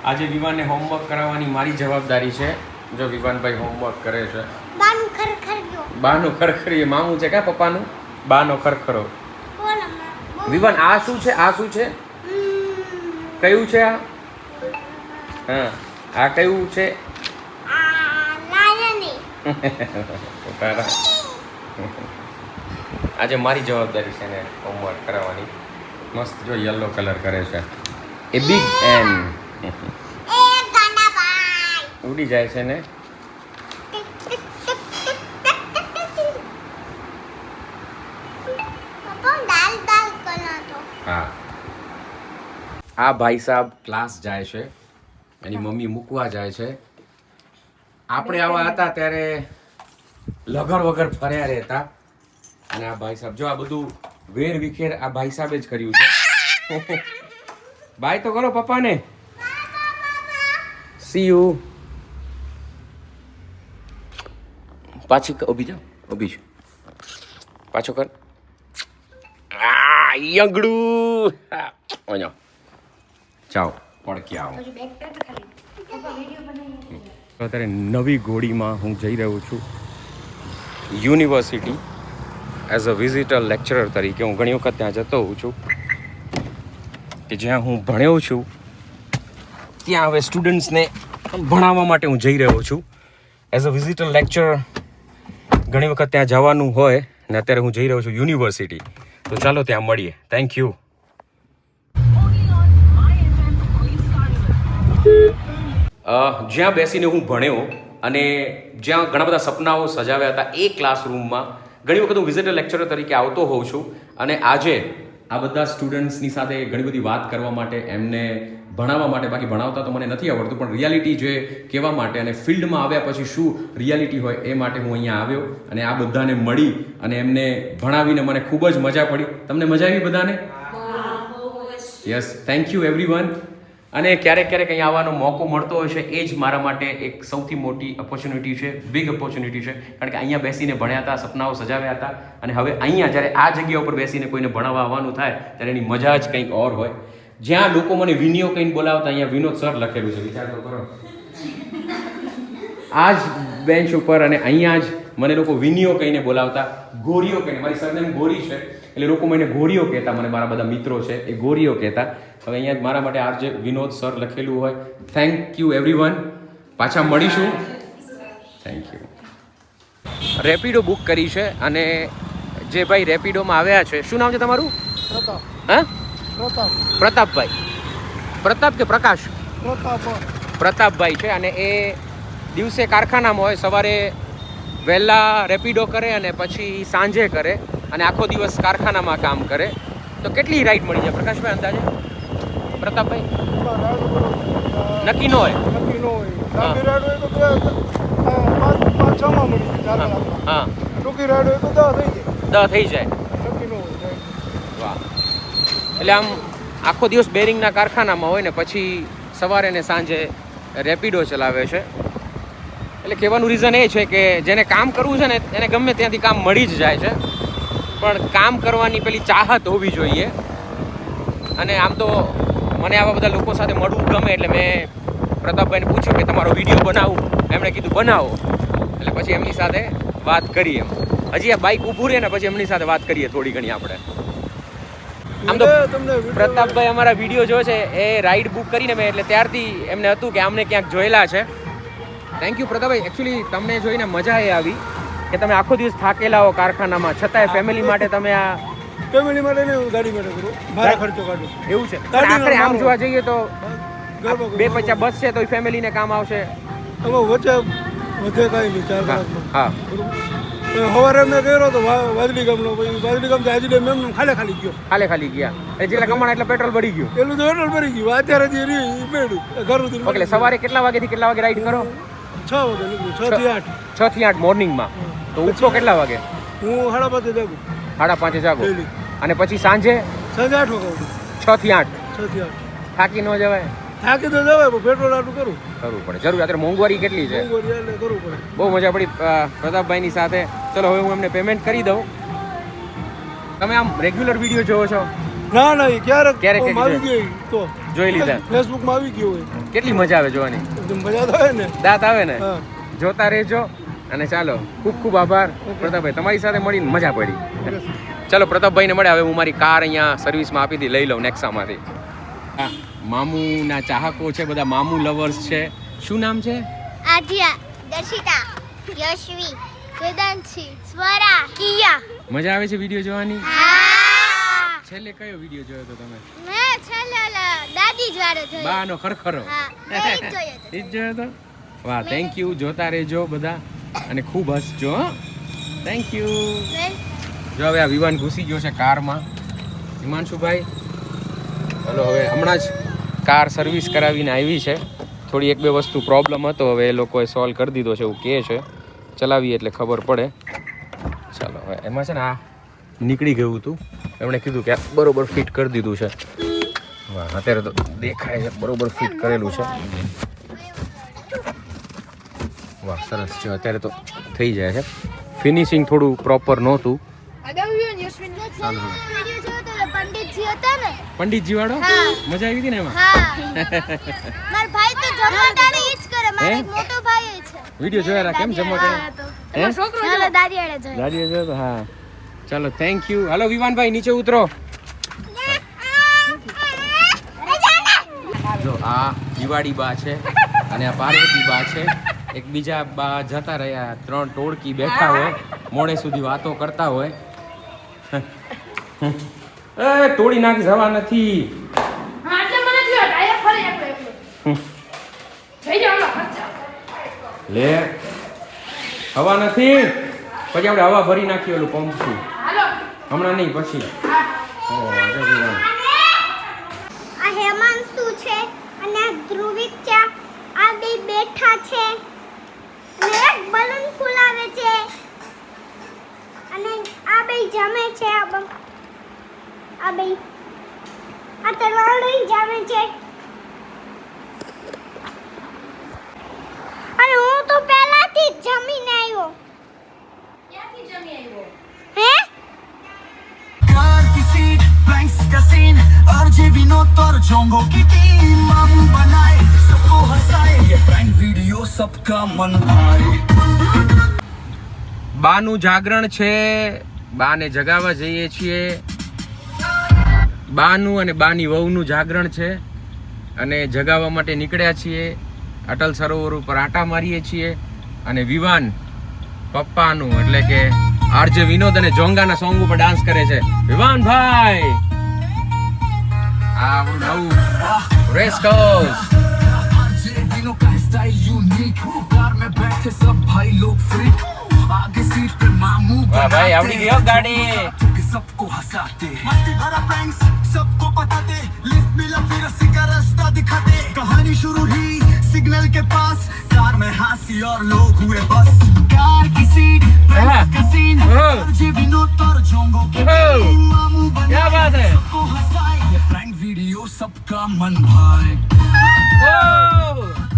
આજે વિવાનને હોમવર્ક કરાવવાની મારી જવાબદારી છે. જો વિવાનભાઈ હોમવર્ક કરે છે. બાનું ખરખરિયો. બાનું ખરખરી મામું છે કા પપ્પાનું? બાનો ખરખરો. વિવાન આ શું છે? આ શું છે? કયું છે આ? હા આ કયું છે? આજે મારી જવાબદારી છે ને હોમવર્ક કરાવવાની. મસ્ત જો યલો કલર કરે છે. એ બિગ એન ઉડી જાય છે ને. હા આ ભાઈ સાહેબ ક્લાસ જાય છે, એની મમ્મી મૂકવા જાય છે. આપણે આવા હતા ત્યારે લગર વગર ફર્યા રહેતા. અને આ ભાઈ સાહેબ જો આ બધું વેર વિખેર આ ભાઈ સાહેબે જ કર્યું છે. બાય તો કરો પપ્પાને. C you. પાછી ઊભી જાઓ, ઊભી છું. પાછો કર. યંગડું ઓഞ്ഞો જાઓ પડકી આવો. અત્યારે નવી ગોળીમાં હું જઈ રહ્યો છું university as a visitor lecturer તરીકે. હું ઘણી વખત ત્યાં જતો હોઉં છું કે જ્યાં હું ભણ્યો છું ત્યાં હવે સ્ટુડન્ટ્સને ભણાવવા માટે હું જઈ રહ્યો છું એઝ અ વિઝિટર લેક્ચરર. ઘણી વખત ત્યાં જવાનું હોય ને અત્યારે હું જઈ રહ્યો છું યુનિવર્સિટી. તો ચાલો ત્યાં મળીએ. Thank you. જ્યાં બેસીને હું ભણ્યો અને જ્યાં ઘણા બધા સપનાઓ સજાવ્યા હતા એ ક્લાસરૂમમાં ઘણી વખત હું વિઝિટર લેક્ચરર તરીકે આવતો હોઉં છું. અને આજે આ બધા સ્ટુડન્ટ્સની સાથે ઘણી બધી વાત કરવા માટે, એમને ભણાવવા માટે, બાકી ભણાવતા તો મને નથી આવડતું પણ રિયાલિટી જે કહેવા માટે અને ફિલ્ડમાં આવ્યા પછી શું રિયાલિટી હોય એ માટે હું અહીંયા આવ્યો અને આ બધાને મળી અને એમને ભણાવીને મને ખૂબ જ મજા પડી. તમને મજા આવી બધાને? Yes, thank you everyone. અને ક્યારેક ક્યારેક અહીંયા આવવાનો મોકો મળતો હોય છે એ જ મારા માટે એક સૌથી મોટી ઓપોર્ચ્યુનિટી છે, બિગ ઓપોર્ચ્યુનિટી છે. કારણ કે અહીંયા બેસીને ભણ્યા હતા, સપનાઓ સજાવ્યા હતા અને હવે અહીંયા જ્યારે આ જગ્યા ઉપર બેસીને કોઈને ભણાવવા આવવાનું થાય ત્યારે એની મજા જ કંઈક ઓર હોય. જ્યાં લોકો મને વિનિયો કહીને બોલાવતા અહીંયા વિનોદ સર લખેલું છે, વિચાર તો કરો. આ જ બેન્ચ ઉપર અને અહીંયા જ મને લોકો વિનિયો કહીને બોલાવતા, ગોરીઓ કહીને. મારી સરનેમ ગોરી છે એટલે લોકો મને ગોરીઓ કહેતા, મને મારા બધા મિત્રો છે એ ગોરીઓ કહેતા. હવે અહીંયા જ મારા માટે આ જે વિનોદ સર લખેલું હોય. Thank you everyone. પાછા મળીશું. Thank you. રેપિડો બુક કરી છે અને જે ભાઈ રેપિડોમાં આવ્યા છે, શું નામ છે તમારું? પ્રતાપ. હા, પ્રતાપ. પ્રતાપભાઈ. પ્રતાપ કે પ્રકાશ? પ્રતાપ. પ્રતાપભાઈ છે અને એ દિવસે કારખાનામાં હોય, સવારે વહેલા રેપિડો કરે અને પછી સાંજે કરે અને આખો દિવસ કારખાનામાં કામ કરે. તો કેટલી રાઈડ મળી જાય પ્રકાશભાઈ અંદાજે? પ્રતાપભાઈ નક્કી ન હોય. નક્કી ન હોય. લાંબી રાઈડ હોય તો 5-6 માં મળી જાય. હા, ટૂંકી રાઈડ હોય તો 10 થઈ જાય. થઈ જાય. નક્કી ન હોય. વાહ. એટલે આમ આખો દિવસ બેરિંગના કારખાનામાં હોય ને પછી સવારે ને સાંજે રેપિડો ચલાવે છે. એટલે કહેવાનું રીઝન એ છે કે જેને કામ કરવું છે ને એને ગમે ત્યાંથી કામ મળી જ જાય છે, પણ કામ કરવાની પેલી ચાહત હોવી જોઈએ. અને આમ તો મને આવા બધા લોકો સાથે મળવું ગમે એટલે મેં પ્રતાપભાઈને પૂછ્યું કે તમારો વિડીયો બનાવું. એમણે કીધું બનાવો. એટલે પછી એમની સાથે વાત કરીએ. હજી આ બાઇક ઊભું રહે ને પછી એમની સાથે વાત કરીએ થોડી ઘણી આપણે. આમ તો પ્રતાપભાઈ અમારા વિડીયો જો છે એ રાઈડ બુક કરીને મેં એટલે ત્યારથી એમને હતું કે આમને ક્યાંક જોયેલા છે. Thank you Pratapbhai. એકચ્યુઅલી તમને જોઈને મજા એ આવી કે તમે આખો દિવસ થાકેલા હો કારખાનામાં, છતાંય ફેમિલી માટે તમે આ ફેમિલી માટે ને ગાડી માટે કરું, મારા ખર્ચો કાઢું. એવું છે. આખરે આમ જોવા જઈએ તો 250 બસ છે તો ફેમિલીને કામ આવશે. હવે વચ્ચે વધે કાંઈ નહીં 4 કલાકમાં. હા, સવારે મેં કર્યો તો વાદળી ગામનો, પછી વાદળી ગામ હાજી ડેમ એમ ખાલી ગયો. ખાલી ગયા એટલે જેટલા કમાણા એટલે પેટ્રોલ બળી ગયું. પેલું તો પેટ્રોલ ભરી ગયું. અત્યારે જે બેડું ઘર સુધી. ઓકે, સવારે કેટલા વાગેથી કેટલા વાગે રાઈડ કરો? 6 વાગે નીકળું. 6 થી 8. 6 થી 8 મોર્નિંગમાં. તો ઉઠો કેટલા વાગે? હું 5:30 જાગું. 5:30 જાગો ડેલી. અને પછી સાંજે 8 વાગે 6 થી 8. 6 થી 8. થાકી ન જવાય? થાકી તો જવાય પણ પેટ્રોલ આટલું કરવું પડે. જરૂર. અત્યારે મોંઘવારી કેટલી છે. એટલે કરવું પડે. બહુ મજા પડી પ્રતાપભાઈની સાથે. ચલો હવે હું એમને પેમેન્ટ કરી દઉં. તમે આમ રેગ્યુલર વિડીયો જોવો છો? ના, ક્યારેક ક્યારેક આવી ગઈ તો જોઈ લીધા ફેસબુકમાં આવી ગયો હોય કેટલી મજા આવે જોવાની એકદમ મજા તો આવે ને દાંત આવે ને હા જોતા રહેજો અને ચાલો ખૂબ ખૂબ આભાર પ્રતાપભાઈ તમારી સાથે મળીને મજા પડી ચાલો પ્રતાપભાઈને મળે હવે હું મારી કાર અહીંયા સર્વિસમાં આપી દી લઈ લઉં નેક્સામાંથી હા મામુના ચાહકો છે બધા મામુ લવર્સ છે શું નામ છે આધ્યા દર્શિતા યશવી વેદાંશી સ્વરા કિયા મજા આવે છે વિડીયો જોવાની હા છેલ્લે કયો વિડીયો જોયો તો તમે મેં છેલ્લે દાદી જ વાળો જોયો બાનો ખરખરો હા એ જ જોયો હતો. ઈ જ જોયો તો વાહ થેન્ક યુ જોતા રહેજો બધા અને ખૂબ હસજો થેન્ક યુ જો હવે આ વિવાન ઘૂસી ગયો છે કારમાં હિમાંશુભાઈ ચલો હવે હમણાં જ કાર સર્વિસ કરાવીને આવી છે થોડી એક બે વસ્તુ પ્રોબ્લેમ હતો હવે એ લોકોએ સોલ્વ કરી દીધો છે એવું કહે છે ચલાવીએ એટલે ખબર પડે ચાલો હવે એમાં છે ને આ નીકળી ગયું હતું એમણે કીધું કે આ બરોબર ફિટ કરી દીધું છે વાહ અત્યારે તો દેખાય છે બરોબર ફિટ કરેલું છે વાહ સરસ છે અત્યારે તો થઈ જાય છે ફિનિશિંગ થોડું પ્રોપર નહોતું ચાલો હવે. વિડિયો જોયો તો પંડિતજી હતા ને પંડિતજી વાળો હા. મજા આવી હતી ને એમાં હા મારો ભાઈ તો જમવા ટાણે ઈ જ કરે મારો હે? એક મોટો ભાઈ છે વિડીયો જોયા કેમ જમવા હા, હે ચાલો દાદી આડે જોઈએ ગાડીએ જોયો તો હા ચાલો થેન્ક યુ હાલો વિવાનભાઈ નીચે ઉતરો જો આ દિવાળી બા છે અને આ પાર્વતી બા છે એક બીજા બા જતા રહ્યા 3 ટોળકી બેઠા હોય મોડે સુધી વાતો કરતા હોય એ તોડી નાખ જવા નથી લે હવા નથી પછી આપણે હવા ભરી નાખીએ ઓલું પંપથી હમણાં નહીં પછી ઓહ, આજે વિવાન. આ હેમાંશુ છે અને આ ધ્રુવિક છે આ બે બેઠા છે અને એક બલૂન ફૂલાવે છે અને આ બે જમે છે આ બે આ તરવાડી જમે છે અને હું તો પહેલાથી જ જમીને આવ્યો હે कार की सीट फ्लैंक्स का सीन आरजे विनोद और जोंगो की टीम मामू बनाए सबको हंसाए ये प्रैंक वीडियो सबका मन भाए બાનું જાગરણ છે બાને જગાવવા જઈએ છીએ બાનું અને બાની વહુનું જાગરણ છે અને જગાવવા માટે નીકળ્યા છીએ અટલ સરોવર ઉપર આટા મારીએ છીએ અને વિવાન પપ્પાનું એટલે કે આરજે વિનોદ અને જોંગાના સોંગ ઉપર ડાન્સ કરે છે વિવાનભાઈ આ આપણું નવું રેસ કોર્સ आरजे विनो का स्टाइल यूनिक कार में बैठे सब भाई लोग फ्रीक आगे सीट पे मामू વાહ ભાઈ આવડી ગયો ગાડી के सबको हंसाते मस्ती भरा प्रैंक्स सबको बताते लिफ्ट मिला फिर उसी का रास्ता दिखाते कहानी शुरू हुई सिग्नल के पास कार में हंसी और लोग हुए बस कार की सीट प्रैंक्स का सीन आरजे विनोद और जोंगो की टीम मामू क्या बनाए बात है सबको हंसाए ये प्रैंक वीडियो सबका मन भाए Oh!